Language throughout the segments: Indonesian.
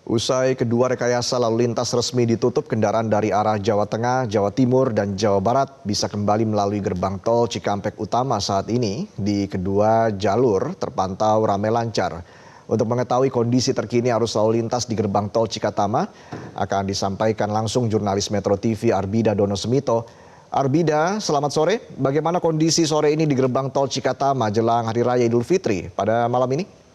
Usai kedua rekayasa lalu lintas resmi ditutup, kendaraan dari arah Jawa Tengah, Jawa Timur, dan Jawa Barat bisa kembali melalui gerbang tol Cikampek Utama saat ini. Di kedua jalur terpantau ramai lancar. Untuk mengetahui kondisi terkini arus lalu lintas di gerbang tol Cikatama akan disampaikan langsung jurnalis Metro TV Arbida Dono Semito. Arbida, selamat sore. Bagaimana kondisi sore ini di gerbang tol Cikatama jelang Hari Raya Idul Fitri pada malam ini?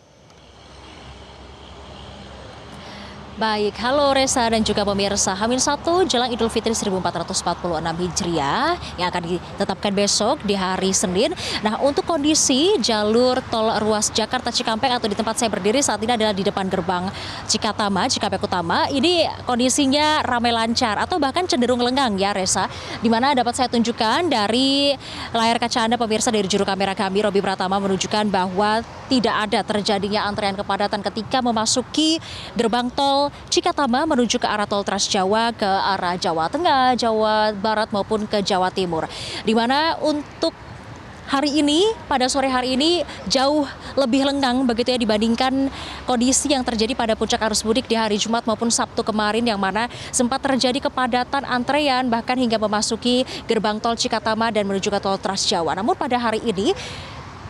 Baik, halo Reza dan juga pemirsa. H-1 jelang Idul Fitri 1446 Hijriah yang akan ditetapkan besok di hari Senin. Nah, untuk kondisi jalur tol ruas Jakarta Cikampek atau di tempat saya berdiri saat ini adalah di depan gerbang Cikatama, Cikampek Utama. Ini kondisinya ramai lancar atau bahkan cenderung lengang ya Reza. Di mana dapat saya tunjukkan dari layar kaca Anda pemirsa, dari juru kamera kami Robi Pratama menunjukkan bahwa tidak ada terjadinya antrean kepadatan ketika memasuki gerbang tol Cikatama menuju ke arah tol Trans Jawa, ke arah Jawa Tengah, Jawa Barat maupun ke Jawa Timur. Di mana untuk hari ini, pada sore hari ini jauh lebih lengang begitu ya dibandingkan kondisi yang terjadi pada puncak arus mudik di hari Jumat maupun Sabtu kemarin, yang mana sempat terjadi kepadatan antrean bahkan hingga memasuki gerbang tol Cikatama dan menuju ke tol Trans Jawa. Namun pada hari ini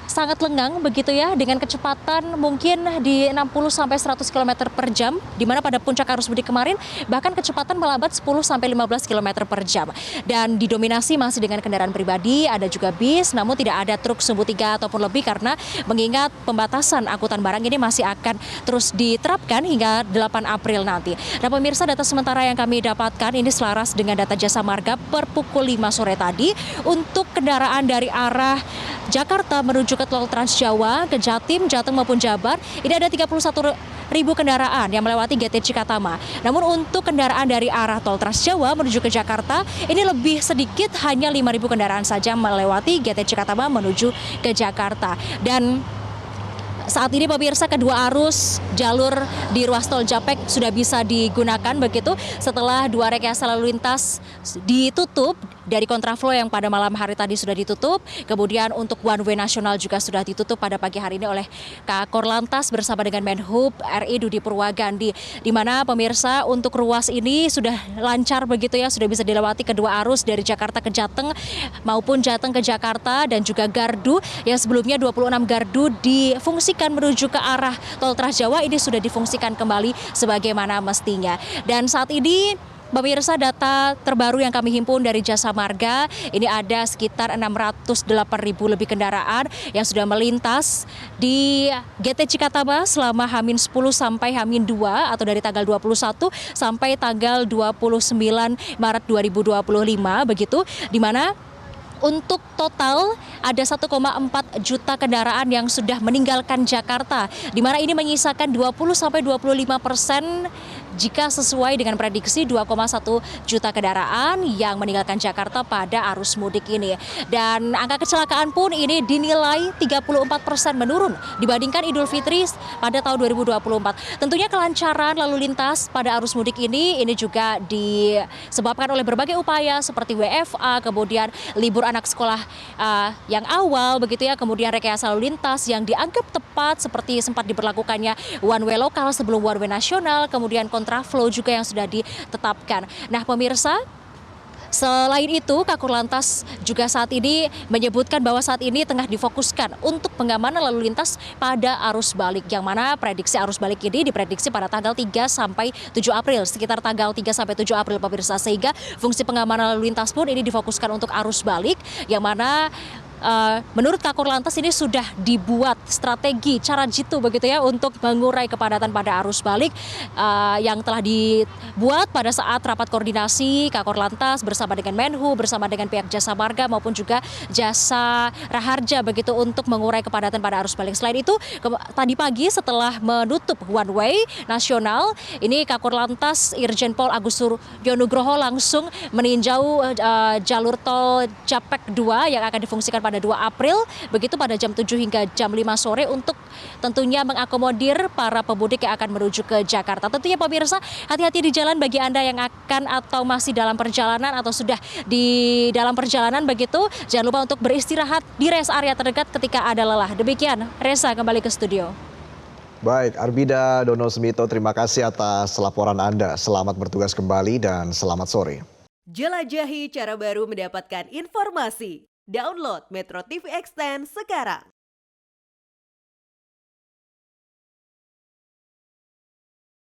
sangat lengang begitu ya, dengan kecepatan mungkin di 60 sampai 100 km per jam, di mana pada puncak arus mudik kemarin bahkan kecepatan melambat 10 sampai 15 km per jam. Dan didominasi masih dengan kendaraan pribadi, ada juga bis, namun tidak ada truk sumbu 3 ataupun lebih karena mengingat pembatasan angkutan barang ini masih akan terus diterapkan hingga 8 April nanti. Nah pemirsa, data sementara yang kami dapatkan ini selaras dengan data Jasa Marga per pukul 5 sore tadi. Untuk kendaraan dari arah Jakarta menuju ke tol Trans Jawa, ke Jatim, Jateng maupun Jabar, ini ada 31.000 kendaraan yang melewati GT Cikatama. Namun untuk kendaraan dari arah tol Trans Jawa menuju ke Jakarta, ini lebih sedikit, hanya 5.000 kendaraan saja melewati GT Cikatama menuju ke Jakarta. Dan saat ini pemirsa, kedua arus jalur di ruas tol Japek sudah bisa digunakan begitu setelah dua rekayasa lalu lintas ditutup dari kontraflow yang pada malam hari tadi sudah ditutup. Kemudian untuk one way nasional juga sudah ditutup pada pagi hari ini oleh Kakor Lantas bersama dengan Menhub RI Dudi Purwagandi. Di mana pemirsa, untuk ruas ini sudah lancar begitu ya, sudah bisa dilewati kedua arus dari Jakarta ke Jateng maupun Jateng ke Jakarta, dan juga gardu yang sebelumnya 26 gardu difungsikan menuju ke arah tol Trans Jawa ini sudah difungsikan kembali sebagaimana mestinya. Dan saat ini pemirsa, data terbaru yang kami himpun dari Jasa Marga, ini ada sekitar 608.000 lebih kendaraan yang sudah melintas di GT Cikatama selama H-10 sampai H-2 atau dari tanggal 21 sampai tanggal 29 Maret 2025 begitu, di mana untuk total ada 1,4 juta kendaraan yang sudah meninggalkan Jakarta, di mana ini menyisakan 20 sampai 25% jika sesuai dengan prediksi 2,1 juta kendaraan yang meninggalkan Jakarta pada arus mudik ini. Dan angka kecelakaan pun ini dinilai 34% menurun dibandingkan Idul Fitri pada tahun 2024. Tentunya kelancaran lalu lintas pada arus mudik ini juga disebabkan oleh berbagai upaya seperti WFA, kemudian libur anak sekolah yang awal begitu ya, kemudian rekayasa lalu lintas yang dianggap tepat seperti sempat diberlakukannya one way lokal sebelum one way nasional, kemudian kontraflow juga yang sudah ditetapkan. Nah pemirsa, selain itu, Kakor Lantas juga saat ini menyebutkan bahwa saat ini tengah difokuskan untuk pengamanan lalu lintas pada arus balik, yang mana prediksi arus balik ini diprediksi pada tanggal 3 sampai 7 April, sekitar tanggal 3 sampai 7 April pemirsa, sehingga fungsi pengamanan lalu lintas pun ini difokuskan untuk arus balik, yang mana menurut Kakor Lantas ini sudah dibuat strategi cara jitu begitu ya untuk mengurai kepadatan pada arus balik yang telah dibuat pada saat rapat koordinasi Kakor Lantas bersama dengan Menhub, bersama dengan pihak Jasa Marga maupun juga Jasa Raharja begitu untuk mengurai kepadatan pada arus balik. Selain itu, tadi pagi setelah menutup one way nasional, ini Kakor Lantas Irjen Pol Agus Suryonugroho langsung meninjau jalur tol Japek 2 yang akan difungsikan pada 2 April, begitu pada jam 7 hingga jam 5 sore untuk tentunya mengakomodir para pemudik yang akan menuju ke Jakarta. Tentunya pemirsa, hati-hati di jalan bagi Anda yang akan atau masih dalam perjalanan atau sudah di dalam perjalanan begitu. Jangan lupa untuk beristirahat di rest area terdekat ketika ada lelah. Demikian, Reza kembali ke studio. Baik, Arbida Dono Smito, terima kasih atas laporan Anda. Selamat bertugas kembali dan selamat sore. Jelajahi cara baru mendapatkan informasi. Download Metro TV Extend sekarang.